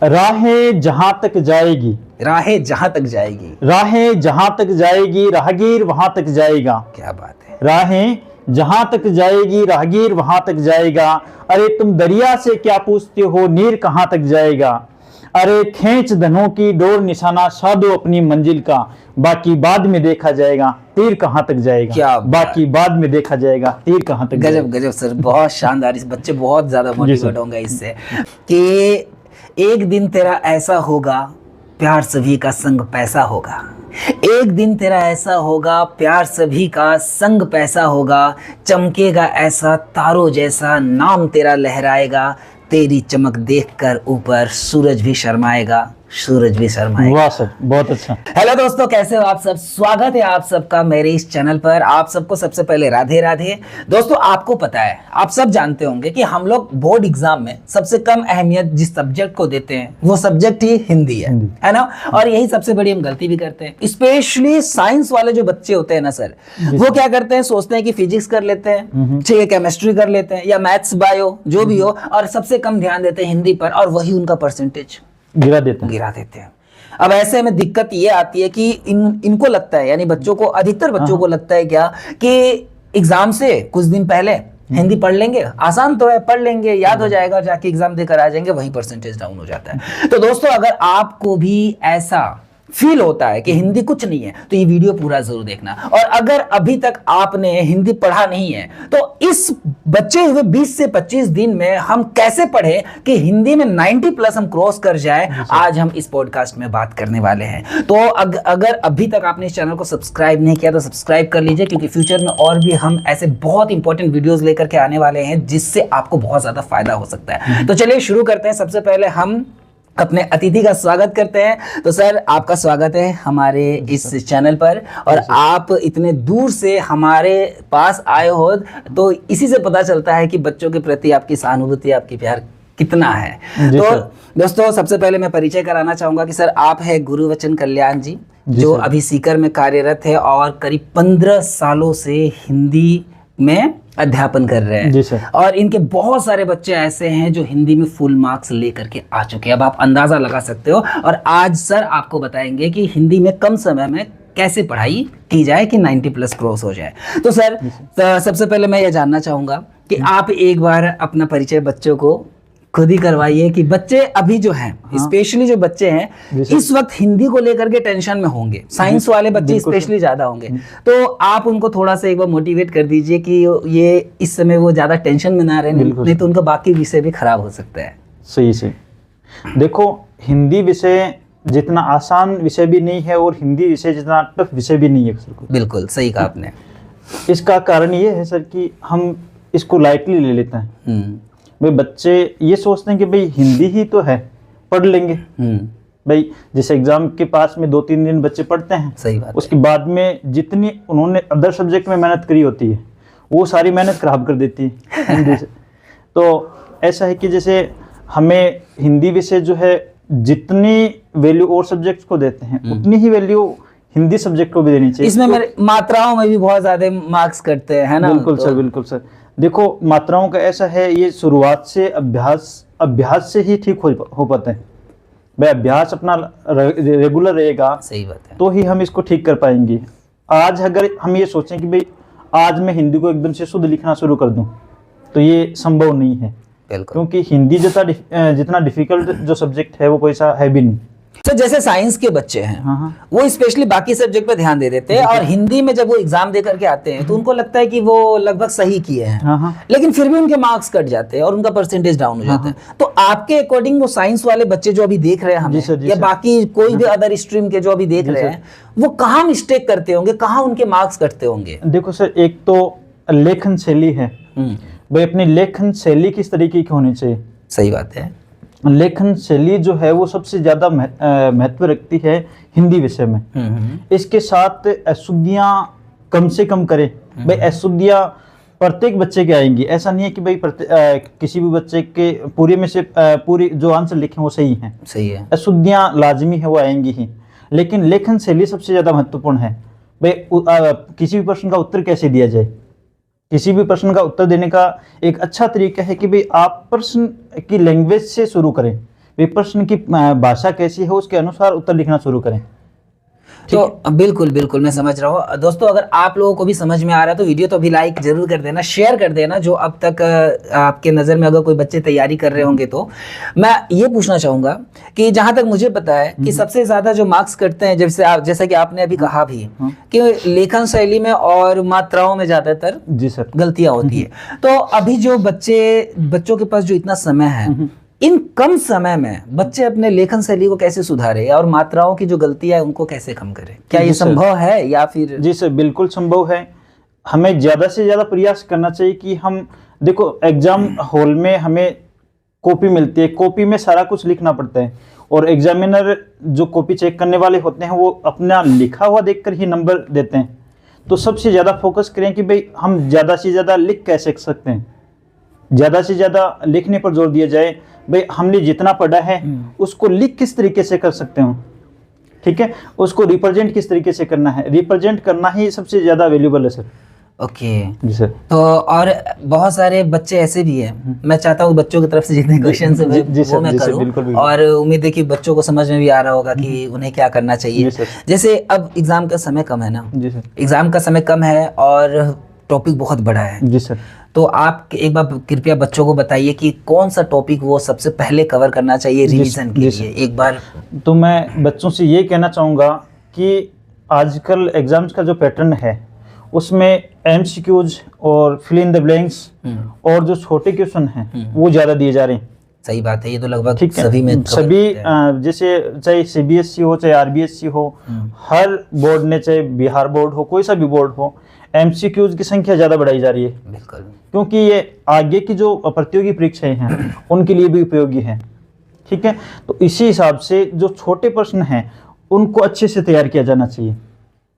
राहें जहां तक जाएगी, राहें जहां तक जाएगी, राहें जहां तक जाएगी राहगीर वहां तक जाएगा। क्या बात है। राहें जहां तक जाएगी राहगीर वहां तक जाएगा। अरे तुम दरिया से क्या पूछते हो, नीर कहां तक जाएगा। अरे खींच धनों की डोर, निशाना साधो अपनी मंजिल का, बाकी बाद में देखा जाएगा तीर कहां तक जाएगा। क्या बात। बाकी बाद में देखा जाएगा तीर कहां तक गजब जाएगा। गजब सर, बहुत शानदार। इस बच्चे बहुत ज्यादा मोटिवेट होंगे इससे कि एक दिन तेरा ऐसा होगा, प्यार सभी का संग पैसा होगा। एक दिन तेरा ऐसा होगा, प्यार सभी का संग पैसा होगा। चमकेगा ऐसा तारों जैसा, नाम तेरा लहराएगा। तेरी चमक देखकर ऊपर सूरज भी शर्माएगा, सूरज भी शर्माएगा। वाह सर, बहुत अच्छा। हेलो दोस्तों, कैसे हो आप सब। स्वागत है आप सबका मेरे इस चैनल पर। आप सबको सबसे पहले राधे राधे। दोस्तों, आपको पता है, आप सब जानते होंगे कि हम लोग बोर्ड एग्जाम में सबसे कम अहमियत जिस सब्जेक्ट को देते हैं वो सब्जेक्ट ही हिंदी है ना। और यही सबसे बड़ी हम गलती भी करते हैं। स्पेशली साइंस वाले जो बच्चे होते हैं ना सर, वो क्या करते हैं, सोचते हैं कि फिजिक्स कर लेते हैं, ठीक है, केमिस्ट्री कर लेते हैं, या मैथ्स बायो जो भी हो, और सबसे कम ध्यान देते हैं हिंदी पर, और वही उनका परसेंटेज गिरा देते हैं। अब ऐसे में दिक्कत ये आती है कि इनको लगता है, यानी बच्चों को, अधिकतर बच्चों को लगता है क्या कि एग्जाम से कुछ दिन पहले हिंदी पढ़ लेंगे, आसान तो है, पढ़ लेंगे, याद हो जाएगा, जाके एग्जाम देकर आ जाएंगे, वही परसेंटेज डाउन हो जाता है। तो दोस्तों, अगर आपको भी ऐसा फील होता है कि हिंदी कुछ नहीं है, तो ये वीडियो पूरा जरूर देखना। और अगर अभी तक आपने हिंदी पढ़ा नहीं है, तो इस बचे हुए 20 से 25 दिन में हम कैसे पढ़े कि हिंदी में 90+ हम क्रॉस कर जाए, आज हम इस पॉडकास्ट में बात करने वाले हैं। तो अगर अभी तक आपने इस चैनल को सब्सक्राइब नहीं किया तो सब्सक्राइब कर लीजिए, क्योंकि फ्यूचर में और भी हम ऐसे बहुत इंपॉर्टेंट वीडियोस लेकर के आने वाले हैं जिससे आपको बहुत ज्यादा फायदा हो सकता है। तो चलिए शुरू करते हैं। सबसे पहले हम अपने अतिथि का स्वागत करते हैं। तो सर, आपका स्वागत है हमारे इस चैनल पर, और आप इतने दूर से हमारे पास आए हो, तो इसी से पता चलता है कि बच्चों के प्रति आपकी सहानुभूति, आपकी प्यार कितना है। तो दोस्तों, सबसे पहले मैं परिचय कराना चाहूंगा कि सर, आप है गुरुवचन कल्याण जी, जो अभी सीकर में कार्यरत है और करीब 15 सालों से हिंदी में अध्यापन कर रहे हैं जी सर। और इनके बहुत सारे बच्चे ऐसे हैं जो हिंदी में फुल मार्क्स लेकर के आ चुके हैं। अब आप अंदाजा लगा सकते हो। और आज सर आपको बताएंगे कि हिंदी में कम समय में कैसे पढ़ाई की जाए कि 90+ क्रॉस हो जाए। तो सर, सबसे पहले मैं ये जानना चाहूंगा कि आप एक बार अपना परिचय बच्चों को खुद ही करवाइए कि बच्चे अभी जो हैं, स्पेशली जो बच्चे हैं इस वक्त हिंदी को लेकर के टेंशन में होंगे, साइंस वाले बच्चे स्पेशली ज्यादा होंगे, तो आप उनको थोड़ा सा एक बार मोटिवेट कर दीजिए कि ये इस समय वो ज्यादा टेंशन में ना रहे, नहीं तो उनका बाकी विषय भी खराब हो सकता है। सही। देखो, हिंदी विषय जितना आसान विषय भी नहीं है और हिंदी विषय जितना टफ विषय भी नहीं है सर। बिल्कुल सही कहा आपने। इसका कारण ये है सर कि हम इसको लाइटली ले लेते हैं। भाई बच्चे ये सोचते हैं कि भाई हिंदी ही तो है, पढ़ लेंगे। भाई जैसे एग्जाम के पास में 2-3 दिन बच्चे पढ़ते हैं, सही बात। उसके बाद में जितनी उन्होंने अदर सब्जेक्ट में मेहनत करी होती है वो सारी मेहनत खराब कर देती है हिंदी से। तो ऐसा है कि जैसे हमें हिंदी विषय जो है, जितनी वैल्यू और सब्जेक्ट्स को देते हैं उतनी ही वैल्यू हिंदी सब्जेक्ट को भी देनी चाहिए। इसमें मेरे मात्राओं में भी बहुत ज्यादा मार्क्स कटते हैं, है ना। बिल्कुल सर, बिल्कुल सर। देखो, मात्राओं का ऐसा है, ये शुरुआत से अभ्यास से ही ठीक हो पाते हैं। भाई अभ्यास अपना रेगुलर रहेगा, सही बात है, तो ही हम इसको ठीक कर पाएंगे। आज अगर हम ये सोचें कि भाई आज मैं हिंदी को एकदम से शुद्ध लिखना शुरू कर दूं, तो ये संभव नहीं है। क्योंकि हिंदी जितना डिफिकल्ट जो सब्जेक्ट है वो कोई सा है भी नहीं। तो जैसे साइंस के बच्चे हैं, वो स्पेशली बाकी सब्जेक्ट पे ध्यान दे देते हैं, और हिंदी में जब वो एग्जाम दे करके आते हैं तो उनको लगता है कि वो लगभग सही किए हैं, लेकिन फिर भी उनके मार्क्स कट जाते हैं और उनका परसेंटेज डाउन हो जाता है। तो आपके अकॉर्डिंग वो साइंस वाले बच्चे जो अभी देख रहे हैं हमें, या बाकी कोई भी अदर स्ट्रीम के जो अभी देख रहे हैं, वो कहाँ मिस्टेक करते होंगे, कहाँ उनके मार्क्स कटते होंगे? देखो सर, एक तो लेखन शैली है। भाई अपनी लेखन शैली किस तरीके की होनी चाहिए। सही बात है। लेखन शैली जो है वो सबसे ज्यादा महत्व रखती है हिंदी विषय में। इसके साथ अशुद्धियां कम से कम करें। भाई अशुद्धियां प्रत्येक बच्चे के आएंगी, ऐसा नहीं है कि भाई किसी भी बच्चे के पूरे में से पूरी जो आंसर लिखे वो सही है। सही है। अशुद्धियां लाजमी है, वो आएंगी ही, लेकिन लेखन शैली सबसे ज्यादा महत्वपूर्ण है। भाई किसी भी प्रश्न का उत्तर कैसे दिया जाए, किसी भी प्रश्न का उत्तर देने का एक अच्छा तरीका है कि भाई आप प्रश्न की लैंग्वेज से शुरू करें वे प्रश्न की भाषा कैसी है उसके अनुसार उत्तर लिखना शुरू करें। तो बिल्कुल बिल्कुल मैं समझ रहा हूँ दोस्तों। अगर आप लोगों को भी समझ में आ रहा है तो वीडियो तो अभी लाइक जरूर कर देना, शेयर कर देना। जो अब तक आपके नज़र में अगर कोई बच्चे तैयारी कर रहे होंगे तो मैं ये पूछना चाहूँगा कि जहाँ तक मुझे पता है कि सबसे ज़्यादा जो मार्क्स कटते हैं, जैसा कि आपने अभी कहा भी कि लेखन शैली में और मात्राओं में ज़्यादातर जी सर गलतियाँ होती है। तो अभी जो बच्चों के पास जो इतना समय है, इन कम समय में बच्चे अपने लेखन शैली को कैसे सुधारे और मात्राओं की जो गलतियां है उनको कैसे कम करें? क्या ये संभव है या फिर? जी सर, बिल्कुल संभव है। हमें ज़्यादा से ज़्यादा प्रयास करना चाहिए कि हम देखो, एग्जाम हॉल में हमें कॉपी मिलती है, कॉपी में सारा कुछ लिखना पड़ता है और एग्जामिनर जो कॉपी चेक करने वाले होते हैं वो अपना लिखा हुआ देखकर ही नंबर देते हैं। तो सबसे ज़्यादा फोकस करें कि भाई हम ज़्यादा से ज़्यादा लिख कैसे सकते हैं, ज़्यादा से ज़्यादा लिखने पर जोर दिया जाए। भाई हमने जितना पढ़ा है उसको लिख किस तरीके से कर सकते हो, ठीक है, उसको रिप्रेजेंट किस तरीके से करना है, रिप्रेजेंट करना ही सबसे ज़्यादा वैल्यूबल है सर। ओके जी सर। तो और बहुत सारे बच्चे ऐसे भी हैं, मैं चाहता हूँ बच्चों की तरफ से जितने क्वेश्चन है वो मैं करूँ और उम्मीद है कि बच्चों को समझ में भी आ रहा होगा कि उन्हें क्या करना चाहिए। जैसे अब एग्जाम का समय कम है ना, जी सर, एग्जाम का समय कम है और टॉपिक बहुत बड़ा है। जी सर। तो आप एक बार कृपया बच्चों को बताइए कि कौन सा टॉपिक वो सबसे पहले कवर करना चाहिए रिवीजन के लिए एक बार। तो मैं बच्चों से ये कहना चाहूँगा कि आजकल एग्जाम्स का जो पैटर्न है उसमें एमसीक्यूज और फिल इन द ब्लैंक्स और जो छोटे क्वेश्चन हैं वो ज़्यादा दिए जा रहे हैं। सही बात है, ये तो लगभग सभी में सभी जैसे चाहे सीबीएसई हो चाहे आरबीएसई हो, हर बोर्ड ने, चाहे बिहार बोर्ड हो, कोई सा भी बोर्ड हो, एमसीक्यूज की संख्या ज़्यादा बढ़ाई जा रही है। बिल्कुल, क्योंकि ये आगे की जो प्रतियोगी परीक्षाएं हैं उनके लिए भी उपयोगी है, ठीक है। तो इसी हिसाब से जो छोटे प्रश्न हैं उनको अच्छे से तैयार किया जाना चाहिए।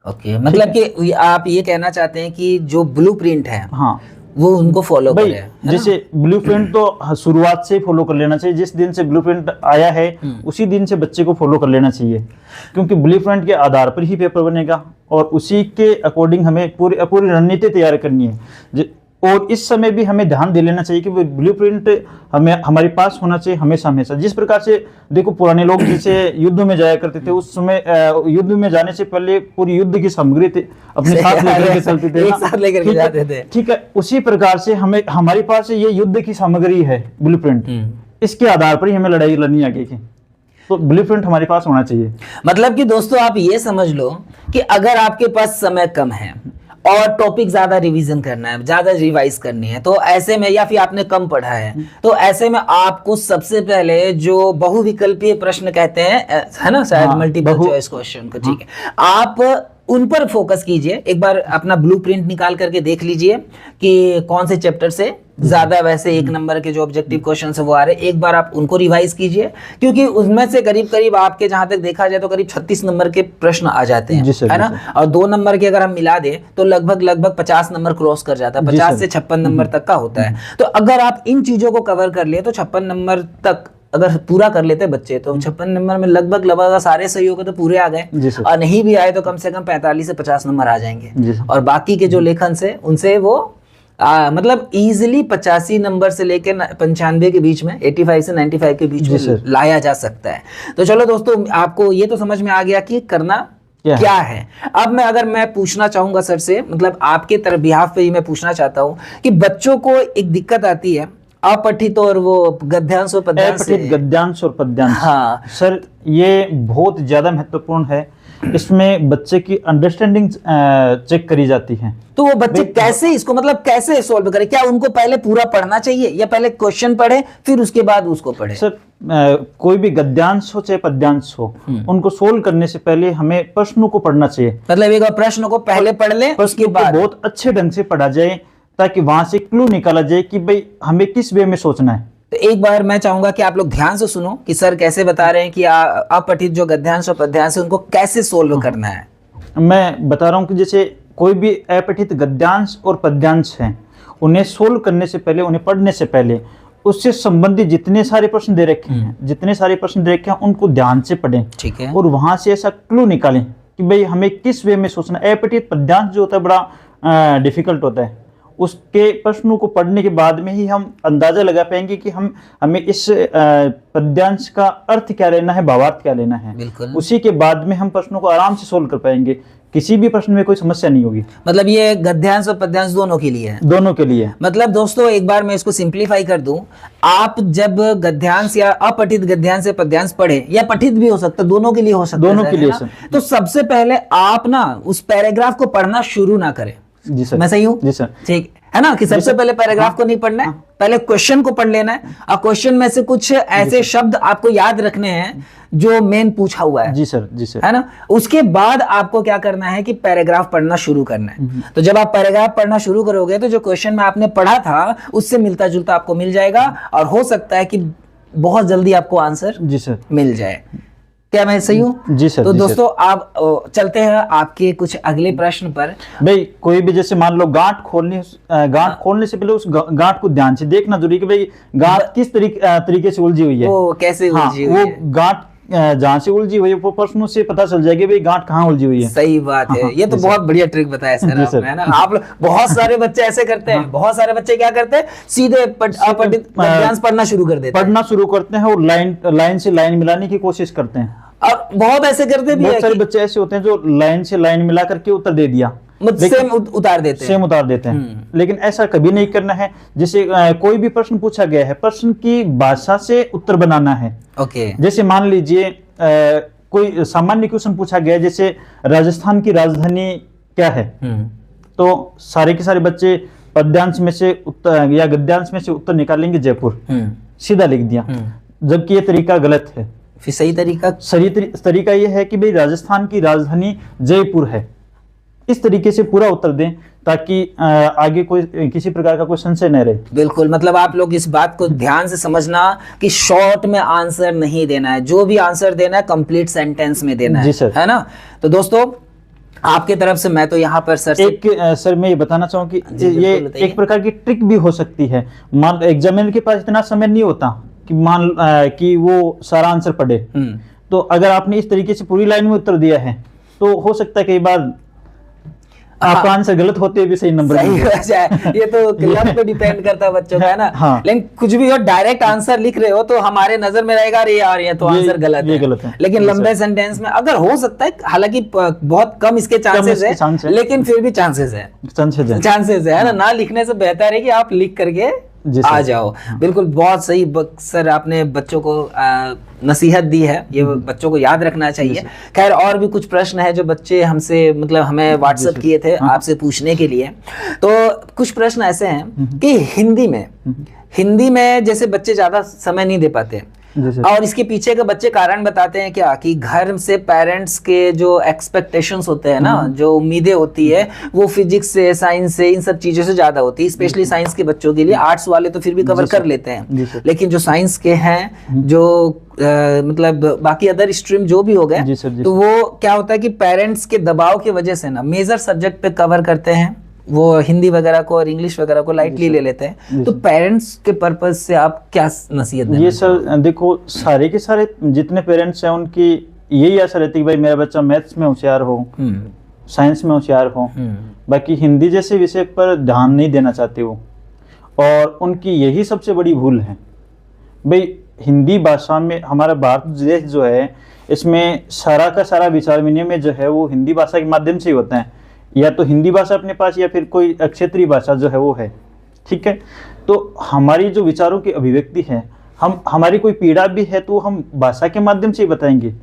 ओके, मतलब कि आप ये कहना चाहते हैं कि जो ब्लूप्रिंट है, हाँ, वो उनको फॉलो करें। जैसे ब्लूप्रिंट तो शुरुआत से फॉलो कर लेना चाहिए, जिस दिन से ब्लूप्रिंट आया है उसी दिन से बच्चे को फॉलो कर लेना चाहिए, क्योंकि ब्लूप्रिंट के आधार पर ही पेपर बनेगा और उसी के अकॉर्डिंग हमें पूरी रणनीति तैयार करनी है। और इस समय भी हमें ध्यान दे लेना चाहिए कि ब्लूप्रिंट हमें हमारे पास होना चाहिए हमेशा हमेशा। जिस प्रकार से देखो पुराने लोग जैसे युद्ध में जाया करते थे, उस समय युद्ध में जाने से पहले पूरी युद्ध की सामग्री अपने साथ लेकर के चलते थे, एक साथ लेकर के जाते थे, ठीक है। उसी प्रकार से हमें हमारे पास ये युद्ध की सामग्री है ब्लूप्रिंट, इसके आधार पर ही हमें लड़ाई लड़नी आगे की, तो ब्लूप्रिंट हमारे पास होना चाहिए। मतलब कि दोस्तों आप ये समझ लो कि अगर आपके पास समय कम है और टॉपिक ज्यादा रिवीजन करना है, ज्यादा रिवाइज करनी है, तो ऐसे में, या फिर आपने कम पढ़ा है, तो ऐसे में आपको सबसे पहले जो बहुविकल्पीय प्रश्न कहते हैं, है ना, शायद मल्टीपल चॉइस क्वेश्चन को, ठीक है, आप उन पर फोकस कीजिए। एक बार अपना ब्लूप्रिंट निकाल करके देख लीजिए कि कौन से चैप्टर से ज्यादा वैसे 1 नंबर के जो ऑब्जेक्टिव क्वेश्चन है वो आ रहे हैं। एक बार आप उनको रिवाइज कीजिए, क्योंकि उसमें से करीब करीब आपके, जहां तक देखा जाए तो करीब 36 नंबर के प्रश्न आ जाते हैं, है ना। और 2 नंबर के अगर हम मिला दें तो लगभग 50 नंबर क्रॉस कर जाता है, 50 से 56 नंबर तक का होता है। तो अगर आप इन चीजों को कवर कर लिए तो 56 नंबर तक अगर पूरा कर लेते बच्चे तो 56 नंबर में लगभग सारे सही हो गए तो पूरे आ गए, और नहीं भी आए तो कम से कम 45 से 50 नंबर आ जाएंगे। और बाकी के जो लेखन से उनसे वो मतलब इजीली 85 नंबर से लेकर 95 के बीच में, 85 से 95 के बीच में लाया जा सकता है। तो चलो दोस्तों, आपको ये तो समझ में आ गया कि करना क्या है। अब मैं पूछना चाहूंगा सर से, मतलब आपके तरफ बिहाफ पे ही मैं पूछना चाहता हूँ कि बच्चों को एक दिक्कत आती है अपठित और वो गद्यांश और पद्यांश, गद्यांश और पद्यांश। हाँ सर, ये बहुत ज्यादा महत्वपूर्ण है। इसमें बच्चे की अंडरस्टैंडिंग चेक करी जाती है। तो वो बच्चे कैसे इसको, मतलब कैसे सॉल्व करें? क्या उनको पहले पूरा पढ़ना चाहिए या पहले क्वेश्चन पढ़े फिर उसके बाद उसको पढ़े? सर, कोई भी गद्यांश हो चाहे पद्यांश हो, उनको सोल्व करने से पहले हमें प्रश्नों को पढ़ना चाहिए। मतलब एक प्रश्न को पहले पढ़ ले, उसके बाद बहुत अच्छे ढंग से पढ़ा जाए, ताकि वहां से क्लू निकाला जाए कि भाई हमें किस वे में सोचना है। तो एक बार मैं चाहूंगा कि आप लोग ध्यान से सुनो कि सर कैसे बता रहे हैं कि अपठित जो गद्यांश और पद्यांश है उनको कैसे सोल्व करना है। मैं बता रहा हूँ कि जैसे कोई भी अपठित गद्यांश और पद्यांश हैं, उन्हें सोल्व करने से पहले, उन्हें पढ़ने से पहले उससे संबंधित जितने सारे प्रश्न दे रखे हैं उनको ध्यान से पढ़ें, ठीक है, और वहां से ऐसा क्लू निकालें कि भाई हमें किस वे में सोचना है। अपठित पद्यांश जो होता है बड़ा डिफिकल्ट होता है, उसके प्रश्नों को पढ़ने के बाद में ही हम अंदाजा लगा पाएंगे कि हमें इस पद्यांश का अर्थ क्या लेना है, भावार्थ क्या लेना है। बिल्कुल। उसी के बाद में हम प्रश्नों को आराम से सोल्व कर पाएंगे, किसी भी प्रश्न में कोई समस्या नहीं होगी। मतलब ये गद्यांश और पद्यांश दोनों के लिए है? दोनों के लिए। मतलब दोस्तों एक बार मैं इसको सिंप्लीफाई कर दूं, आप जब गद्यांश या अपठित गद्यांश या पद्यांश पढ़े, या पठित भी हो सकता है, दोनों के लिए हो सकता है, दोनों के लिए ना? तो सबसे पहले आप ना उस पैराग्राफ को पढ़ना शुरू ना करें। जी सर। मैं सही हूं? जी सर। ठीक है ना, कि सबसे पहले पैराग्राफ को नहीं पढ़ना है, पहले क्वेश्चन को पढ़ लेना है, और क्वेश्चन में से कुछ ऐसे शब्द आपको याद रखने हैं जो मेन पूछा हुआ है। जी सर। जी सर। है ना, उसके बाद आपको क्या करना है कि पैराग्राफ पढ़ना शुरू करना है। तो जब आप पैराग्राफ पढ़ना शुरू करोगे तो जो क्वेश्चन में आपने पढ़ा था उससे मिलता जुलता आपको मिल जाएगा, और हो सकता है कि बहुत जल्दी आपको आंसर जी सर मिल जाए। क्या मैं सही हूँ? जी सर। तो जी दोस्तों आप चलते हैं आपके कुछ अगले प्रश्न पर। भाई कोई भी जैसे मान लो गांठ खोलने से पहले उस गांठ को ध्यान से देखना जरूरी कि भाई गांठ किस तरीके से उलझी हुई है, वो कैसे उलझी हुई वो है। गांठ जहां से उलझी हुई है वो प्रश्नों से पता चल जाएगी भाई गांठ कहाँ उलझी हुई है। सही बात है। ये तो बहुत बढ़िया ट्रिक बताया सर आपने, है ना। आप लोग बहुत सारे बच्चे ऐसे करते हैं, बहुत सारे बच्चे क्या करते हैं, सीधे अपठित गद्यांश पढ़ना शुरू कर देते हैं, पढ़ना शुरू करते हैं और लाइन से लाइन मिलाने की कोशिश करते हैं। और बहुत ऐसे करते भी बहुत सारे बच्चे ऐसे होते हैं जो लाइन से लाइन मिला करके उत्तर दे दिया, सेम उतार देते हैं। सेम उतार देते हैं, लेकिन ऐसा कभी नहीं करना है। जैसे कोई भी प्रश्न पूछा गया है, प्रश्न की भाषा से उत्तर बनाना है। ओके। जैसे मान लीजिए कोई सामान्य क्वेश्चन पूछा गया, जैसे राजस्थान की राजधानी क्या है, तो सारे के सारे बच्चे पद्यांश में से उत्तर या गद्यांश में से उत्तर निकालेंगे जयपुर, सीधा लिख दिया, जबकि ये तरीका गलत है। फिर सही तरीका ये है कि भाई राजस्थान की राजधानी जयपुर है, इस तरीके से पूरा उत्तर दें ताकि आगे कोई किसी प्रकार का कोई संशय न रहे। बिल्कुल। मतलब आप लोग इस बात को ध्यान से समझना कि शॉर्ट में आंसर नहीं देना है, जो भी आंसर देना है कंप्लीट सेंटेंस में देना है। जी सर। है ना। तो दोस्तों आपके तरफ से मैं तो यहाँ पर सर सर मैं ये बताना चाहूँ कि ये एक प्रकार की ट्रिक भी हो सकती है। मान एग्जामिनर के पास इतना समय नहीं होता कि कि वो सारा आंसर पढ़े, तो अगर आपने इस तरीके से पूरी लाइन में उत्तर दिया है तो हो सकता है कई बार आपका आंसर गलत होते भी सही नंबर सही हो जाए। ये तो क्लब पे डिपेंड करता है बच्चों का, है ना। हाँ। लेकिन कुछ भी हो, डायरेक्ट आंसर लिख रहे हो तो हमारे नजर में रहेगा अरे यार ये तो आंसर गलत है। लेकिन लंबे सेंटेंस में अगर हो सकता है, हालांकि बहुत कम इसके चांसेस है, लेकिन फिर भी चांसेस है ना लिखने से बेहतर है कि आप लिख करके आ जाओ। बिल्कुल, बहुत सही सर आपने बच्चों को नसीहत दी है, ये बच्चों को याद रखना चाहिए। खैर और भी कुछ प्रश्न है जो बच्चे हमसे मतलब हमें व्हाट्सएप किए थे आपसे पूछने के लिए। तो कुछ प्रश्न ऐसे हैं कि हिंदी में जैसे बच्चे ज्यादा समय नहीं दे पाते, और इसके पीछे के बच्चे कारण बताते हैं क्या कि घर से पेरेंट्स के जो एक्सपेक्टेशंस होते हैं ना, जो उम्मीदें होती है वो फिजिक्स से, साइंस से, इन सब चीजों से ज्यादा होती है। स्पेशली साइंस के बच्चों के लिए, आर्ट्स वाले तो फिर भी कवर कर लेते हैं, लेकिन जो साइंस के हैं, जो मतलब बाकी अदर स्ट्रीम जो भी हो गए, तो वो क्या होता है कि पेरेंट्स के दबाव की वजह से ना मेजर सब्जेक्ट पे कवर करते हैं, वो हिंदी वगैरह को और इंग्लिश वगैरह को लाइटली ले लेते हैं। तो पेरेंट्स के पर्पज से आप क्या नसीहत देना? ये सर देखो, सारे के सारे जितने पेरेंट्स हैं उनकी यही आशा रहती है कि भाई मेरा बच्चा मैथ्स में होशियार हो, साइंस में होशियार हो, बाकी हिंदी जैसे विषय पर ध्यान नहीं देना चाहते वो, और उनकी यही सबसे बड़ी भूल है। भाई हिंदी भाषा में हमारा भारत देश जो है, इसमें सारा का सारा विचार विनिमय जो है वो हिंदी भाषा के माध्यम से ही होता है, या तो हिंदी भाषा अपने पास या फिर कोई क्षेत्रीय भाषा जो है वो है, ठीक है। तो हमारी जो विचारों की अभिव्यक्ति है, हमारी कोई पीड़ा भी है तो हम भाषा के माध्यम से ही बताएंगे,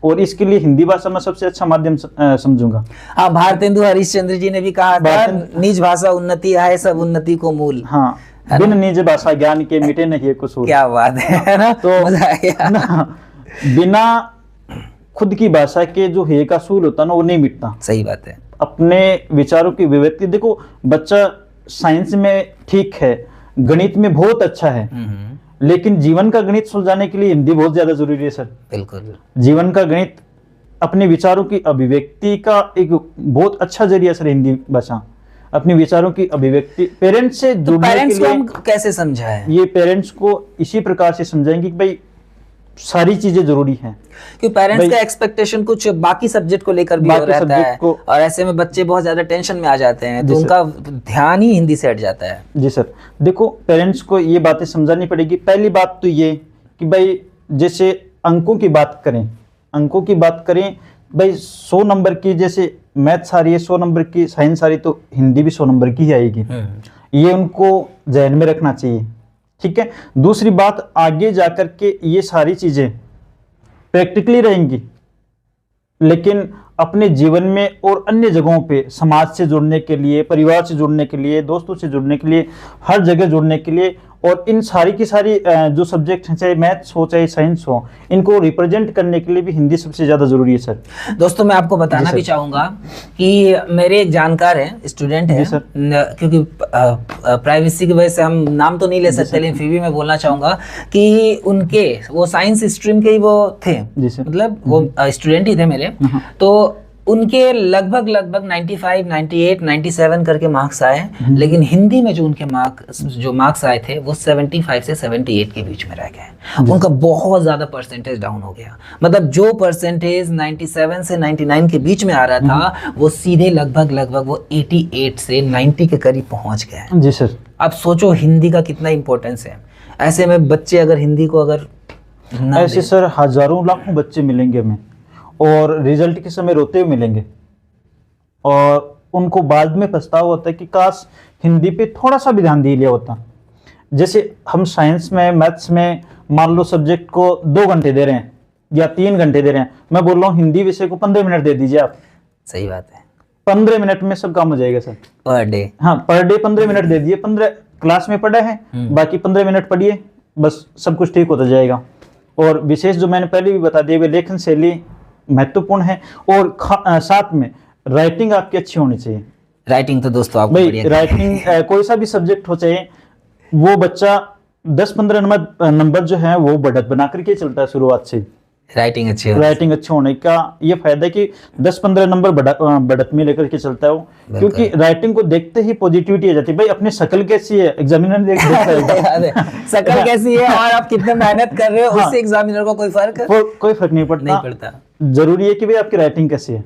और इसके लिए हिंदी भाषा में सबसे अच्छा माध्यम समझूंगा। हाँ, भारतेंदु हरिश्चंद्र जी ने भी कहा था, निज भाषा उन्नति है सब उन्नति को मूल। हाँ, बिन निज भाषा ज्ञान के मिटे नहीं कुसूर। क्या बात है ना। तो मजा आया। बिना खुद की भाषा के जो हे का सूल होता ना वो नहीं मिटता। सही बात है। अपने विचारों की अभिव्यक्ति देखो, बच्चा साइंस में ठीक है, गणित में बहुत अच्छा है, लेकिन जीवन का गणित सुलझाने के लिए हिंदी बहुत ज्यादा जरूरी है सर। बिल्कुल, जीवन का गणित अपने विचारों की अभिव्यक्ति का एक बहुत अच्छा जरिया सर हिंदी भाषा, अपने विचारों की अभिव्यक्ति। पेरेंट्स से जुड़ने के लिए कैसे समझाएं? ये पेरेंट्स को इसी प्रकार से समझाएंगे कि भाई सारी चीजें जरूरी हैं। क्योंकि पेरेंट्स भाई- का एक्सपेक्टेशन कुछ बाकी सब्जेक्ट को लेकर भी हो बाकी रहता subject है को- और ऐसे में बच्चे बहुत ज्यादा टेंशन में आ जाते हैं, तो जी सर। उनका ध्यान ही हिंदी से हट जाता है। जी सर, देखो पेरेंट्स को ये बातें समझानी पड़ेगी। पहली बात तो ये कि भाई जैसे अंकों की बात करें भाई 100 नंबर की जैसे मैथ्स आ रही है, 100 नंबर की साइंस आ रही, तो हिंदी भी 100 नंबर की ही आएगी। ये उनको ध्यान में रखना चाहिए, ठीक है। दूसरी बात, आगे जाकर के ये सारी चीजें प्रैक्टिकली रहेंगी, लेकिन अपने जीवन में और अन्य जगहों पे समाज से जुड़ने के लिए, परिवार से जुड़ने के लिए, दोस्तों से जुड़ने के लिए, हर जगह जुड़ने के लिए, और इन सारी की सारी जो सब्जेक्ट हैं, चाहे मैथ्स हो चाहे साइंस हो, इनको रिप्रेजेंट करने के लिए भी हिंदी सबसे ज़्यादा ज़रूरी है सर। दोस्तों मैं आपको बताना भी चाहूँगा कि मेरे एक जानकार हैं, स्टूडेंट हैं, क्योंकि प्राइवेसी की वजह से हम नाम तो नहीं ले सकते, लेकिन फिर भी मैं बोलना चाहूँगा कि उनके वो साइंस स्ट्रीम के ही वो थे, मतलब वो स्टूडेंट ही थे मेरे, तो उनके लगभग 95, 98, 97 करके मार्क्स आए, लेकिन हिंदी में जो उनके मार्क्स आए थे वो 75 से 78 के बीच में रह गए। उनका बहुत ज़्यादा परसेंटेज डाउन हो गया। मतलब जो परसेंटेज 97 से 99 के बीच में आ रहा था, वो सीधे लगभग वो 88 से 90 के करीब पहुंच गए। जी सर। अब सोचो हिंदी का कितना इंपॉर्टेंस है। ऐसे में बच्चे अगर हिंदी को अगर ऐसे सर हजारों लाखों बच्चे मिलेंगे हमें, और रिजल्ट के समय रोते हुए मिलेंगे, और उनको बाद में पछतावा होता है कि काश हिंदी पे थोड़ा सा भी ध्यान दे लिया होता। जैसे हम साइंस में, मैथ्स में मान लो सब्जेक्ट को 2 घंटे दे रहे हैं या 3 घंटे दे रहे हैं, मैं बोल रहा हूँ हिंदी विषय को 15 मिनट दे दीजिए आप। सही बात है, 15 मिनट में सब काम हो जाएगा सर। पर डे, हाँ पर डे 15 मिनट दे दिए, 15 क्लास में पढ़ा है, बाकी 15 मिनट पढ़िए, बस सब कुछ ठीक होता जाएगा। और विशेष जो मैंने पहले भी बता दिया, लेखन शैली महत्वपूर्ण है, और साथ में राइटिंग आपकी अच्छी होनी चाहिए। राइटिंग तो दोस्तों आपको भाई राइटिंग कोई सा भी सब्जेक्ट हो, चाहे वो बच्चा 10-15 नंबर जो है वो बढ़त बना करके चलता है शुरुआत से। राइटिंग अच्छी होने का ये फायदा है कि 10-15 नंबर बढ़त में लेकर के चलता है वो, क्योंकि राइटिंग को देखते ही पॉजिटिविटी आ जाती है। भाई अपनी शक्ल कैसी है एग्जामिनर देखता है, शक्ल कैसी है और आप कितने मेहनत कर रहे हो, उससे एग्जामिनर को कोई फर्क नहीं पड़ता। जरूरी है कि भाई आपकी राइटिंग कैसी है।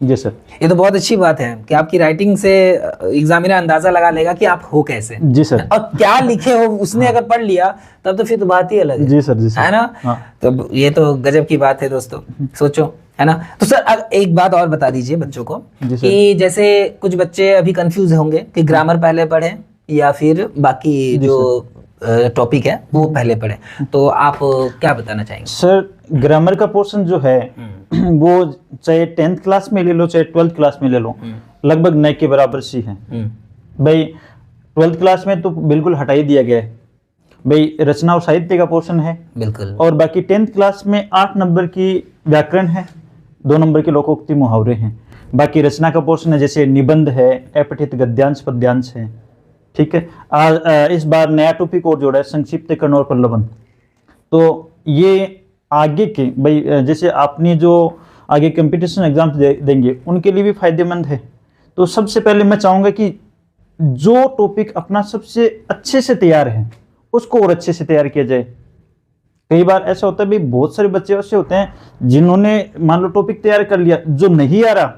जी सर, ये तो बहुत अच्छी बात है कि आपकी राइटिंग से एग्जामिनर अंदाजा लगा लेगा कि आप हो कैसे। जी सर, और क्या लिखे हो उसने अगर पढ़ लिया तब तो फिर तो बात ही अलग है। जी सर, जी सर, है ना। हाँ। तो ये तो गजब की बात है दोस्तों, सोचो, है ना। तो सर अब एक बात और बता दीजिए बच्चों को कि जैसे कुछ बच्चे अभी कंफ्यूज होंगे कि ग्रामर पहले पढ़े या फिर बाकी जो टॉपिक है वो पहले पढ़े, तो आप क्या बताना चाहेंगे? सर ग्रामर का पोर्शन जो है वो चाहे 10th क्लास में ले लो चाहे 12th क्लास में ले लो, लगभग नए के बराबर सी है। भाई 12th क्लास में तो बिल्कुल हटा ही दिया गया है। भाई रचना और साहित्य का पोर्शन है बिल्कुल, और बाकी 10th क्लास में 8 नंबर की व्याकरण है, 2 नंबर के लोकोक्ति मुहावरे हैं। बाकी रचना का पोर्शन है, जैसे निबंध है, अपठित गद्यांश पद्यांश है। ठीक है। इस बार नया टॉपिक और जोड़ा है, संक्षिप्तकरण और प्रलंबन। तो ये आगे के भाई जैसे आपने जो आगे कंपटीशन एग्जाम देंगे उनके लिए भी फायदेमंद है। तो सबसे पहले मैं चाहूँगा कि जो टॉपिक अपना सबसे अच्छे से तैयार है उसको और अच्छे से तैयार किया जाए। कई बार ऐसा होता है भाई, बहुत सारे बच्चे ऐसे होते हैं जिन्होंने मान लो टॉपिक तैयार कर लिया, जो नहीं आ रहा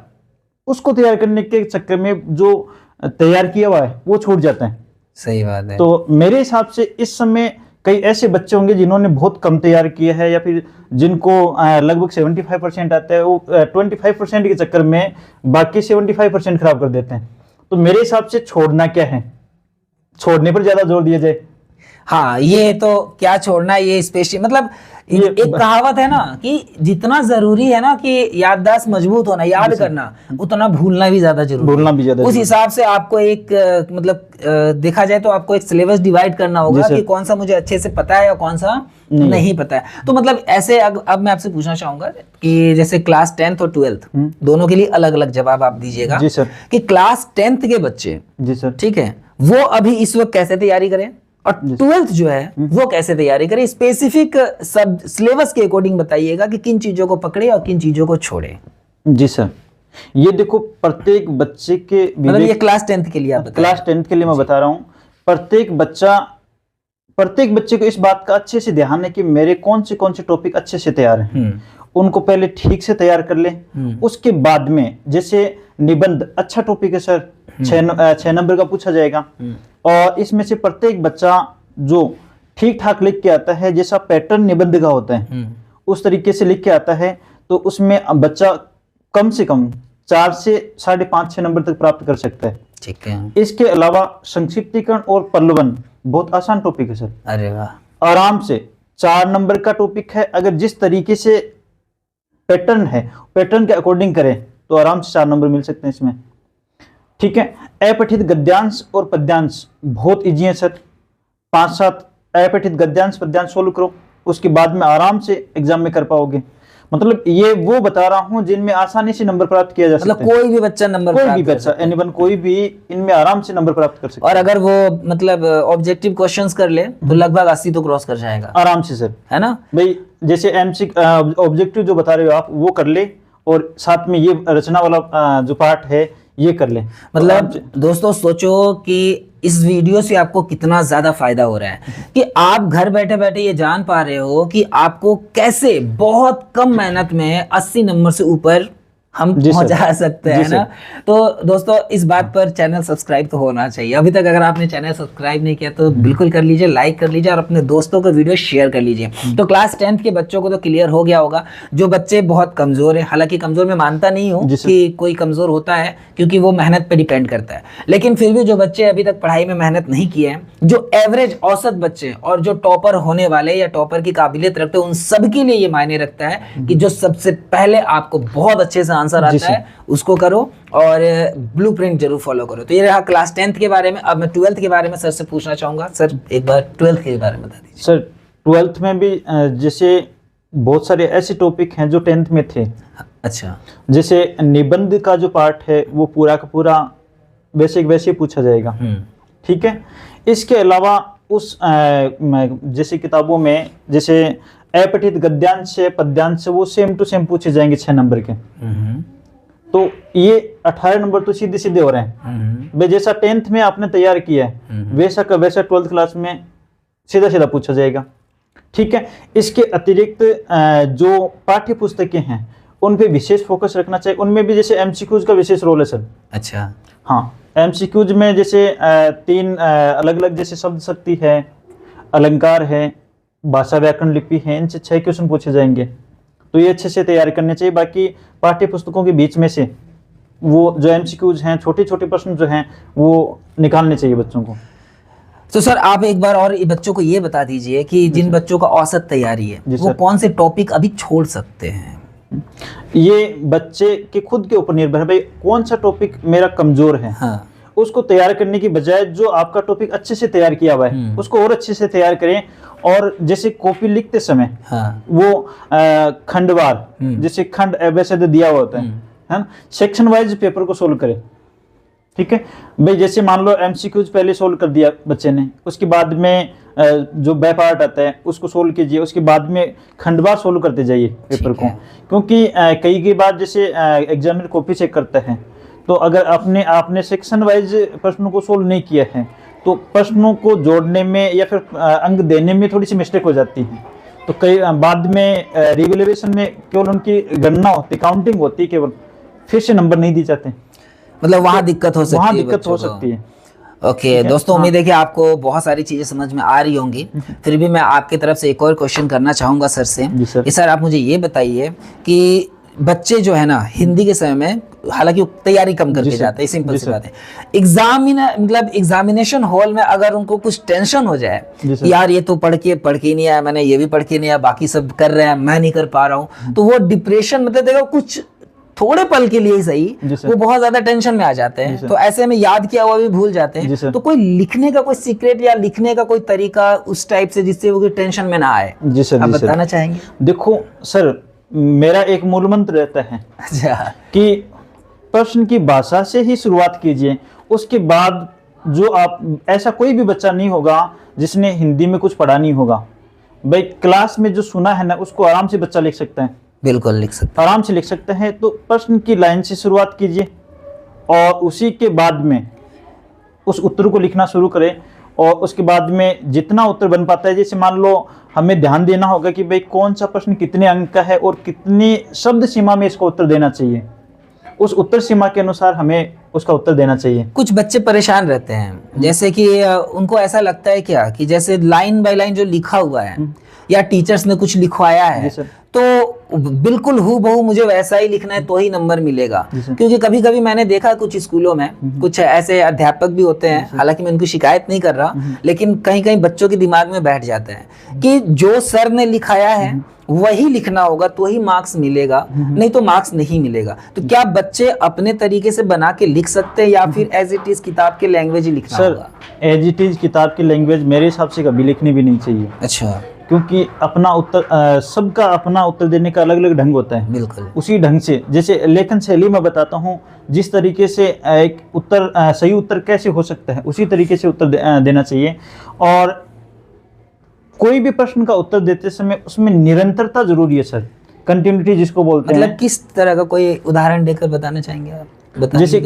उसको तैयार करने के चक्कर में जो तैयार किया हुआ है वो छूट जाता है। सही बात है। तो मेरे हिसाब से इस समय कई ऐसे बच्चे होंगे जिन्होंने बहुत कम तैयार किया है, या फिर जिनको लगभग 75% आता है, वो 25% के चक्कर में बाकी 75% खराब कर देते हैं। तो मेरे हिसाब से छोड़ना क्या है, छोड़ने पर ज्यादा जोर दिया जाए। हाँ, ये तो क्या छोड़ना, ये स्पेशल मतलब एक कहावत है ना कि जितना जरूरी है ना कि याददाश्त मजबूत होना, याद करना, उतना भूलना भी ज्यादा जरूरी है। उस हिसाब से आपको एक मतलब देखा जाए तो आपको एक सिलेबस डिवाइड करना होगा कि कौन सा मुझे अच्छे से पता है और कौन सा नहीं पता है। तो मतलब ऐसे अब मैं आपसे पूछना चाहूंगा कि जैसे क्लास 10th और 12th दोनों के लिए अलग अलग जवाब आप दीजिएगा। जी सर। कि क्लास 10th के बच्चे, जी सर, ठीक है, वो अभी इस वक्त कैसे तैयारी करें और 12th जो है वो कैसे तैयारी करें, स्पेसिफिक सब सिलेबस के अकॉर्डिंग बताइएगा कि किन चीजों को पकड़े और किन चीजों को छोड़े। जी सर, ये देखो प्रत्येक बच्चे के मतलब ये क्लास 10th के लिए आप क्लास 10th के लिए मैं बता रहा हूँ, प्रत्येक बच्चा प्रत्येक बच्चे को इस बात का अच्छे से ध्यान है कि मेरे कौन से टॉपिक अच्छे से तैयार हैं। उनको पहले ठीक से तैयार कर ले। उसके बाद में जैसे निबंध अच्छा टॉपिक है सर, 6 नंबर का पूछा जाएगा, और इसमें से प्रत्येक बच्चा जो ठीक ठाक लिख के आता है, जैसा पैटर्न निबंध का होता है उस तरीके से लिख के आता है, तो उसमें बच्चा कम से कम 4 से 5.5-6 नंबर तक प्राप्त कर सकता है। ठीक है। इसके अलावा संक्षिप्तीकरण और प्रलोभन बहुत आसान टॉपिक है सर। अरे वाह। आराम से 4 नंबर का टॉपिक है, अगर जिस तरीके से पैटर्न है पैटर्न के अकॉर्डिंग करें तो आराम से 4 नंबर मिल सकते हैं इसमें। ठीक है। अपठित गद्यांश और पद्यांश बहुत इजी है सर। 5-7 अपठित गद्यांश पद्यांश सोल्व करो, उसके बाद में आराम से एग्जाम में कर पाओगे। मतलब ये वो बता रहा हूं जिनमें आसानी से नंबर प्राप्त किया जा सकता है। मतलब कोई भी बच्चा नंबर कोई भी बच्चा एनीवन कोई भी इनमें आराम से नंबर प्राप्त कर सकता है। और अगर वो मतलब ऑब्जेक्टिव क्वेश्चंस कर ले तो लगभग 80 तो क्रॉस कर जाएगा आराम से सर, है ना भाई। जैसे एमसी ऑब्जेक्टिव जो बता रहे हो आप वो कर ले, और साथ में ये रचना वाला जो पार्ट है ये कर ले। मतलब दोस्तों सोचो कि इस वीडियो से आपको कितना ज्यादा फायदा हो रहा है कि आप घर बैठे बैठे ये जान पा रहे हो कि आपको कैसे बहुत कम मेहनत में 80 नंबर से ऊपर हम पहुंचा सकते हैं ना। तो दोस्तों इस बात पर चैनल सब्सक्राइब तो होना चाहिए। अभी तक अगर आपने चैनल सब्सक्राइब नहीं किया तो बिल्कुल कर लीजिए, लाइक कर लीजिए और अपने दोस्तों को वीडियो शेयर कर लीजिए। तो क्लास 10th के बच्चों को तो क्लियर हो गया होगा। जो बच्चे बहुत कमजोर हैं, हालांकि कमजोर मैं मानता नहीं हूँ कि कोई कमजोर होता है, क्योंकि वो मेहनत पर डिपेंड करता है, लेकिन फिर भी जो बच्चे अभी तक पढ़ाई में मेहनत नहीं किए हैं, जो एवरेज औसत बच्चे और जो टॉपर होने वाले या टॉपर की काबिलियत रखते हैं, उन सबके लिए ये मायने रखता है कि जो सबसे पहले आपको बहुत अच्छे से आंसर आता है उसको करो और ब्लूप्रिंट जरूर फॉलो करो। तो ये रहा क्लास 10th के बारे में। अब मैं 12th के बारे में सर से पूछना चाहूंगा। सर एक बार 12th के बारे में बता दीजिए। सर 12th में भी जैसे बहुत सारे ऐसे टॉपिक हैं जो 10th में थे। अच्छा। जैसे निबंध का जो पार्ट है वो पूरा का पूरा वैसे पूछा जाएगा। ठीक है। इसके अलावा उस जैसे किताबों में जैसे अपठित गद्यांश से पद्यांश से वो सेम टू सेम पूछे जाएंगे 6 नंबर के। तो ये 18 नंबर तो सीधे सीधे हो रहे हैं। भाई जैसा 10th में आपने तैयार किया है वैसा का वैसा 12th क्लास में सीधा सीधा पूछा जाएगा। ठीक है। इसके अतिरिक्त जो पाठ्य पुस्तकें हैं उन पे विशेष फोकस रखना चाहिए। उनमें भी जैसे एमसीक्यूज का विशेष रोल है सर। अच्छा। हाँ, एमसीक्यूज में जैसे 3 अलग अलग जैसे शब्द शक्ति है, अलंकार है, भाषा व्याकरण लिपि है, इनसे 6 क्वेश्चन पूछे जाएंगे। तो ये अच्छे से तैयारी करनी चाहिए। बाकी पाठ्य पुस्तकों के बीच में से वो जो एमसीक्यूज हैं, छोटे छोटे प्रश्न जो हैं वो निकालने चाहिए बच्चों को। तो सर आप एक बार और बच्चों को ये बता दीजिए कि जिन बच्चों का औसत तैयारी है वो कौन से टॉपिक अभी छोड़ सकते हैं? ये बच्चे के खुद के ऊपर निर्भर है। भाई कौन सा टॉपिक मेरा कमजोर है, हाँ, उसको तैयार करने की बजाय जो आपका टॉपिक अच्छे से तैयार किया हुआ है उसको और अच्छे से तैयार करें। और जैसे कॉपी लिखते समय वो खंडवार जैसे खंड एबेसिड दिया हुआ होता है ना, सेक्शन वाइज पेपर को सोल्व करें। ठीक है भाई। जैसे मान लो एमसीक्यूज पहले सोल्व कर दिया बच्चे ने, उसके बाद में जो बै पार्ट आता है उसको सोल्व कीजिए, उसके बाद में खंडवार सोल्व करते जाइए पेपर को। क्योंकि कई बार जैसे एग्जामिनर कॉपी चेक करता है, तो अगर आपने सेक्शन वाइज प्रश्नों को सोल्व नहीं किया है तो प्रश्नों को जोड़ने में या फिर अंक देने में थोड़ी सी मिस्टेक हो जाती है। तो कई बाद में रिवैल्यूएशन में केवल उनकी गणना होती, काउंटिंग होती, केवल फिर से नंबर नहीं दिए जाते। मतलब वहाँ दिक्कत हो सकती है, वहाँ दिक्कत हो सकती है। ओके दोस्तों, उम्मीद है कि आपको बहुत सारी चीजें समझ में आ रही होंगी। फिर भी मैं आपकी तरफ से एक और क्वेश्चन करना चाहूंगा सर से। सर आप मुझे ये बताइए कि बच्चे जो है ना हिंदी के समय में हालांकि वो तैयारी कम करके जाते हैं, सिंपल सी बात है। एग्जामिनेशन हॉल में अगर उनको कुछ टेंशन हो जाए, यार ये तो पढ़ के नहीं आया, मैंने ये भी पढ़ के नहीं आया, बाकी सब कर रहे हैं, मैं नहीं कर पा रहा हूँ, तो वो डिप्रेशन मतलब देखो कुछ थोड़े पल के लिए ही सही वो बहुत ज्यादा टेंशन में आ जाते हैं। तो ऐसे में याद किया हुआ भी भूल जाते हैं। तो कोई लिखने का कोई सीक्रेट या लिखने का कोई तरीका उस टाइप से जिससे वो टेंशन में ना आए, आप बताना चाहेंगे? देखो सर, मेरा एक मूल मंत्र रहता है कि प्रश्न की भाषा से ही शुरुआत कीजिए। उसके बाद जो आप ऐसा कोई भी बच्चा नहीं होगा जिसने हिंदी में कुछ पढ़ा नहीं होगा। भाई क्लास में जो सुना है ना उसको आराम से बच्चा लिख सकता है। बिल्कुल लिख सकता है, आराम से लिख सकते हैं। तो प्रश्न की लाइन से शुरुआत कीजिए और उसी के बाद में उस उत्तर को लिखना शुरू करें। और उसके बाद में जितना उत्तर बन पाता है, जैसे मान लो हमें ध्यान देना होगा कि भाई कौन सा प्रश्न कितने अंक का है और कितनी शब्द सीमा में इसका उत्तर देना चाहिए, उस उत्तर सीमा के अनुसार हमें उसका उत्तर देना चाहिए। कुछ बच्चे परेशान रहते हैं, जैसे कि उनको ऐसा लगता है क्या कि जैसे लाइन बाय लाइन जो लिखा हुआ है या टीचर्स ने कुछ लिखवाया है तो बिल्कुल हूबहू मुझे वैसा ही लिखना है तो ही नंबर मिलेगा। क्योंकि कभी कभी मैंने देखा कुछ स्कूलों में कुछ ऐसे अध्यापक भी होते हैं, हालांकि मैं उनकी शिकायत नहीं कर रहा, लेकिन कहीं कहीं बच्चों के दिमाग में बैठ जाते हैं कि जो सर ने लिखाया है वही लिखना होगा तो ही मार्क्स मिलेगा, नहीं तो मार्क्स नहीं मिलेगा। तो क्या बच्चे अपने तरीके से बना के लिख सकते हैं या फिर एज इट इज किताब के लैंग्वेज ही लिखना होगा? एज इट इज किताब की लैंग्वेज मेरे हिसाब से कभी लिखनी भी नहीं चाहिए। अच्छा। क्योंकि अपना उत्तर सबका अपना उत्तर देने का अलग अलग ढंग होता है। बिल्कुल। उसी ढंग से, जैसे लेखन शैली में बताता हूँ, जिस तरीके से एक उत्तर सही उत्तर कैसे हो सकता है उसी तरीके से उत्तर देना चाहिए। और कोई भी प्रश्न का उत्तर देते समय उसमें निरंतरता जरूरी है सर, कंटिन्यूटी जिसको बोलते हैं। मतलब किस तरह का कोई उदाहरण देकर बताना चाहेंगे आप? जैसे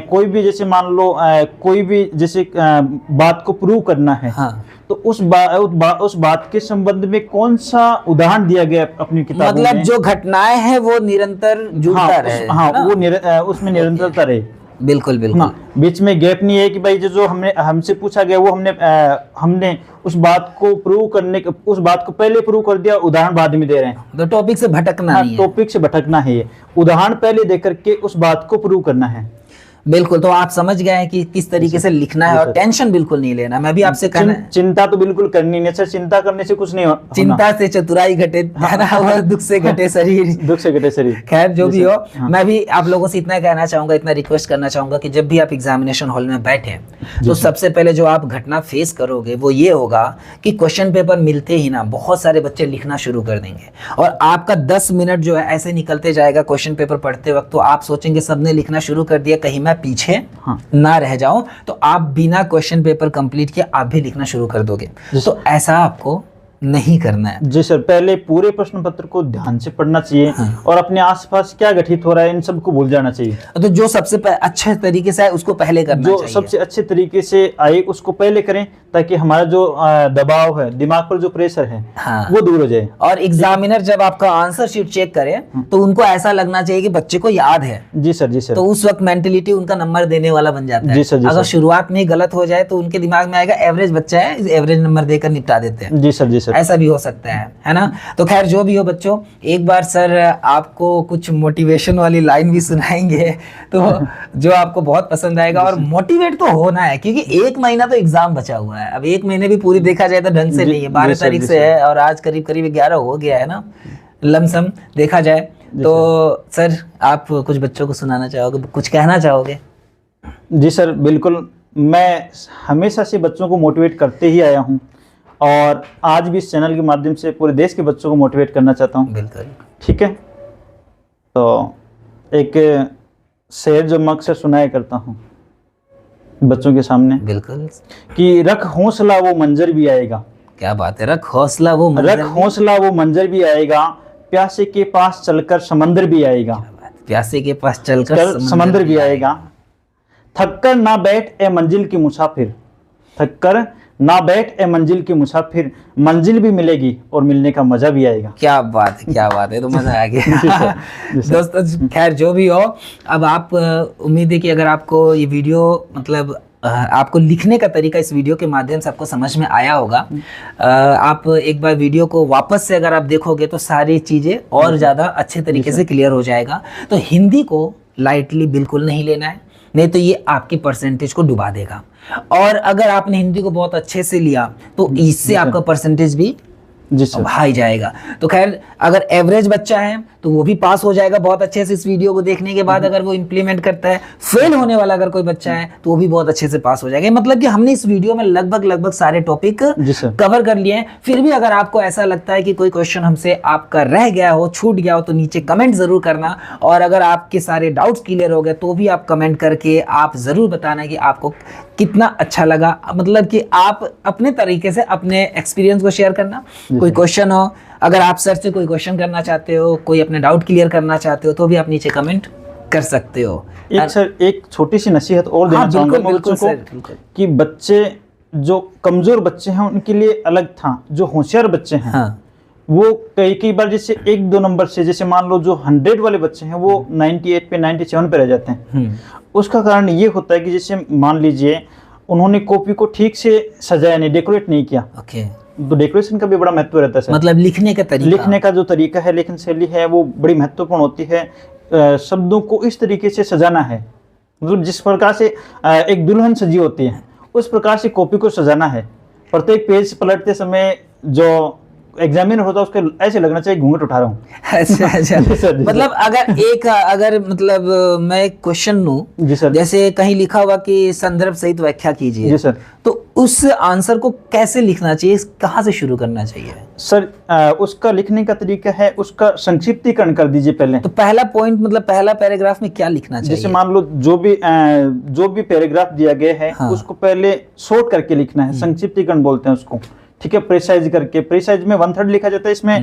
कोई भी जैसे मान लो कोई भी जैसे बात को प्रूव करना है, हाँ। तो उस बात के संबंध में कौन सा उदाहरण दिया गया अपनी किताबों में? मतलब जो घटनाएं हैं वो निरंतर जुड़ता रहे, वो उसमें निरंतरता रहे। बिल्कुल बिल्कुल। बीच में गैप नहीं है कि भाई जो हमसे पूछा गया वो हमने उस बात को प्रूव करने उस बात को पहले प्रूव कर दिया, उदाहरण बाद में दे रहे हैं। तो टॉपिक से भटकना नहीं है। टॉपिक से भटकना है, ये उदाहरण पहले दे करके उस बात को प्रूव करना है। बिल्कुल। तो आप समझ गए हैं कि किस तरीके से लिखना है और टेंशन बिल्कुल नहीं लेना। मैं भी आपसे कहना चिंता तो बिल्कुल करनी नहीं सर, चिंता करने से कुछ नहीं होना। चिंता से चतुराई घटे, दुख से घटे शरीर, दुख से घटे शरीर। खैर जो भी हो, मैं भी आप लोगों से इतना कहना चाहूंगा, इतना रिक्वेस्ट करना चाहूंगा कि जब भी आप एग्जामिनेशन हॉल में बैठे तो सबसे पहले जो आप घटना फेस करोगे वो ये होगा कि क्वेश्चन पेपर मिलते ही ना बहुत सारे बच्चे लिखना शुरू कर देंगे और आपका 10 मिनट जो है ऐसे निकलते जाएगा क्वेश्चन पेपर पढ़ते वक्त। तो आप सोचेंगे सबने लिखना शुरू कर दिया, कहीं मैं पीछे ना रह जाऊं, तो आप बिना क्वेश्चन पेपर कंप्लीट किए आप भी लिखना शुरू कर दोगे। तो ऐसा आपको नहीं करना है। जी सर, पहले पूरे प्रश्न पत्र को ध्यान से पढ़ना चाहिए और अपने आसपास क्या घटित हो रहा है इन सबको भूल जाना चाहिए। तो जो सबसे अच्छे तरीके से आए उसको पहले करना चाहिए। जो सबसे अच्छे तरीके से आए उसको पहले करें, ताकि हमारा जो दबाव है, दिमाग पर जो प्रेशर है, वो दूर हो जाए। और एग्जामिनर जब आपका आंसर शीट चेक करे तो उनको ऐसा लगना चाहिए कि बच्चे को याद है। जी सर, जी सर। तो उस वक्त मेंटलिटी उनका नंबर देने वाला बन जाता है। जी सर, जी अगर शुरुआत में ही गलत हो जाए तो उनके दिमाग में आएगा एवरेज बच्चा है, एवरेज नंबर देकर निपटा देते हैं। जी सर, जी सर। ऐसा भी हो सकता है ना। तो खैर जो भी हो बच्चों, एक बार सर आपको कुछ मोटिवेशन वाली लाइन भी सुनाएंगे तो जो आपको बहुत पसंद आएगा। और मोटिवेट तो होना है क्योंकि 1 महीना तो एग्जाम बचा हुआ है। अब 1 महीने भी पूरी देखा जाए तो ढंग से नहीं है, 12 तारीख से है और आज करीब करीब 11 हो गया है ना, लमसम देखा जाए तो। सर आप कुछ बच्चों को सुनाना चाहोगे, कुछ कहना चाहोगे? जी सर, बिल्कुल। मैं हमेशा से बच्चों को मोटिवेट करते ही आया हूँ और आज भी इस चैनल के माध्यम से पूरे देश के बच्चों को मोटिवेट करना चाहता हूँ। बिल्कुल। ठीक है, तो एक शेर जो मैं अक्सर सुनाया करता हूँ बच्चों के सामने, बिल्कुल, कि रख हौसला वो मंजर भी आएगा। क्या बात है, रख हौसला वो मंजर भी आएगा, प्यासे के पास चलकर समंदर भी आएगा। प्यासे के पास चलकर समंदर भी आएगा। थककर ना बैठ ए मंजिल की मुसाफिर, थककर ना बैठ ए मंजिल की मुसाफिर, मंजिल भी मिलेगी और मिलने का मजा भी आएगा। क्या बात है, क्या बात है, तो मजा आ गया। दोस्तों खैर जो भी हो, अब आप उम्मीद है कि अगर आपको ये वीडियो मतलब आपको लिखने का तरीका इस वीडियो के माध्यम से आपको समझ में आया होगा। आप एक बार वीडियो को वापस से अगर आप देखोगे तो सारी चीज़ें और ज़्यादा अच्छे तरीके से क्लियर हो जाएगा। तो हिंदी को लाइटली बिल्कुल नहीं लेना है, नहीं तो ये आपकी परसेंटेज को डुबा देगा। और अगर आपने हिंदी को बहुत अच्छे से लिया तो इससे आपका परसेंटेज भी हाई जाएगा। तो खैर अगर एवरेज बच्चा है तो वो भी पास हो जाएगा बहुत अच्छे से इस वीडियो को देखने के बाद, अगर वो इम्प्लीमेंट करता है। फेल होने वाला अगर कोई बच्चा है तो वो भी बहुत अच्छे से पास हो जाएगा। मतलब कि हमने इस वीडियो में लगभग सारे टॉपिक कवर कर लिए हैं। फिर भी अगर आपको ऐसा लगता है कि कोई क्वेश्चन हमसे आपका रह गया हो, छूट गया हो, तो नीचे कमेंट जरूर करना। और अगर आपके सारे डाउट्स क्लियर हो गए तो भी आप कमेंट करके आप जरूर बताना कि आपको कितना अच्छा लगा। मतलब कि आप अपने तरीके से अपने एक्सपीरियंस को शेयर करना। कोई क्वेश्चन हो, अगर आप सर से कोई क्वेश्चन करना चाहते हो, कोई अपने डाउट क्लियर करना चाहते हो, तो भी आप नीचे कमेंट कर सकते हो। एक छोटी सी नसीहत और देना चाहूंगा बच्चों को कि बच्चे जो कमजोर बच्चे हैं उनके लिए अलग था, जो होशियार बच्चे हैं हाँ। वो कई बार जैसे 1-2 नंबर से, जैसे मान लो जो 100 वाले बच्चे हैं वो 98 पे 97 पे रह जाते हैं। उसका कारण ये होता है कि जैसे मान लीजिए उन्होंने कॉपी को ठीक से सजाया नहीं, डेकोरेट नहीं किया। ओके। तो डेकोरेशन का भी बड़ा महत्व रहता है सर। मतलब लिखने का तरीका, लिखने का जो तरीका है, लेखन शैली है, वो बड़ी महत्वपूर्ण होती है। शब्दों को इस तरीके से सजाना है, मतलब जिस प्रकार से एक दुल्हन सजी होती है उस प्रकार से कॉपी को सजाना है। प्रत्येक पेज पलटते समय जो एग्जामिनर होता है उसके ऐसे लगना चाहिए घूंघट उठा रहा हूँ। अच्छा अच्छा। जी सर, जी मतलब अगर मतलब मैं क्वेश्चन लूं, जी सर, जैसे कहीं लिखा हुआ कि संदर्भ सहित व्याख्या कीजिए, जी सर, तो उस आंसर को कैसे लिखना चाहिए, कहाँ से शुरू करना चाहिए? सर उसका लिखने का तरीका है, उसका संक्षिप्तीकरण कर दीजिए पहले। तो पहला पॉइंट मतलब पहला पैराग्राफ में क्या लिखना चाहिए? जैसे मान लो जो भी पैराग्राफ दिया गया है हाँ। उसको पहले शॉर्ट करके लिखना है, संक्षिप्तीकरण बोलते हैं उसको, ठीक है। प्रेसाइज करके, प्रेसाइज में 1/3 लिखा जाता है, इसमें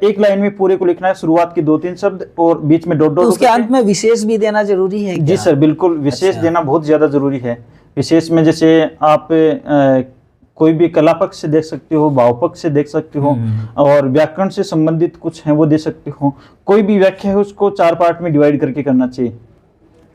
एक लाइन में पूरे को लिखना है, शुरुआत के 2-3 शब्द और बीच में डॉट डॉट। तो उसके अंत में विशेष भी देना जरूरी है क्या? जी सर, बिल्कुल विशेष देना बहुत ज्यादा जरूरी है। विशेष में जैसे आप कोई भी कला पक्ष से देख सकते हो, भाव पक्ष से देख सकते हो, और व्याकरण से संबंधित कुछ है वो दे सकते हो। कोई भी व्याख्या है उसको 4 पार्ट में डिवाइड करके करना चाहिए।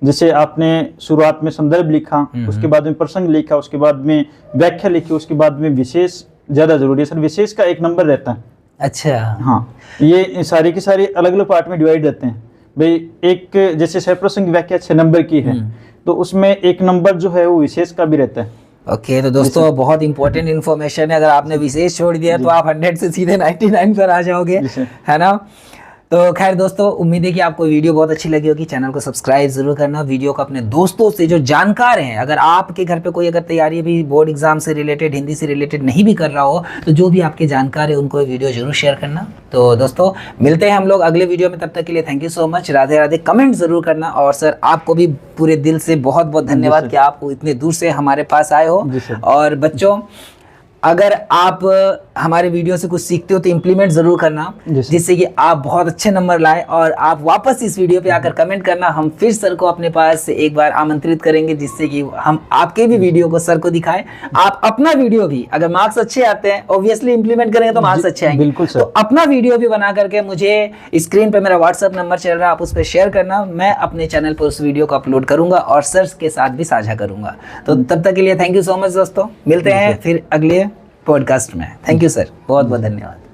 जैसे आपने शुरुआत में संदर्भ लिखा, उसके बाद में प्रसंग लिखा, उसके बाद में व्याख्या लिखी, उसके बाद में विशेष ज्यादा जरूरी है सर। विशेष का 1 नंबर रहता है। अच्छा। हाँ, ये सारी की सारी अलग अलग पार्ट में डिवाइड रहते हैं भाई। एक जैसे सप्रसंग व्याख्या 6 नंबर की है, तो उसमें 1 नंबर जो है वो विशेष का भी रहता है। ओके, तो दोस्तों बहुत इंपॉर्टेंट इन्फॉर्मेशन है। अगर आपने विशेष छोड़ दिया तो आप 100 से सीधे 99 पर आ जाओगे, है ना। तो खैर दोस्तों, उम्मीद है कि आपको वीडियो बहुत अच्छी लगी होगी। चैनल को सब्सक्राइब जरूर करना, वीडियो को अपने दोस्तों से जो जानकार हैं, अगर आपके घर पे कोई अगर तैयारी भी बोर्ड एग्जाम से रिलेटेड, हिंदी से रिलेटेड नहीं भी कर रहा हो, तो जो भी आपके जानकार है उनको वीडियो जरूर शेयर करना। तो दोस्तों मिलते हैं हम लोग अगले वीडियो में, तब तक के लिए thank you so much. Radhe Radhe. Comment जरूर करना, और सर आपको भी पूरे दिल से बहुत बहुत धन्यवाद कि आप इतने दूर से हमारे पास आए हो। और बच्चों, अगर आप हमारे वीडियो से कुछ सीखते हो तो इम्प्लीमेंट जरूर करना, जिससे कि आप बहुत अच्छे नंबर लाए, और आप वापस इस वीडियो पे आकर कमेंट करना। हम फिर सर को अपने पास एक बार आमंत्रित करेंगे, जिससे कि हम आपके भी वीडियो को सर को दिखाएं। आप अपना वीडियो भी, अगर मार्क्स अच्छे आते हैं, ऑब्वियसली इंप्लीमेंट करेंगे तो मार्क्स अच्छे आएंगे। बिल्कुल सर। तो अपना वीडियो भी बना करके मुझे स्क्रीन पे मेरा व्हाट्सएप नंबर चल रहा है, आप उस पर शेयर करना। मैं अपने चैनल पर उस वीडियो को अपलोड करूंगा और सर के साथ भी साझा करूंगा। तो तब तक के लिए थैंक यू सो मच दोस्तों, मिलते हैं फिर अगले पॉडकास्ट में। थैंक यू सर, बहुत बहुत धन्यवाद।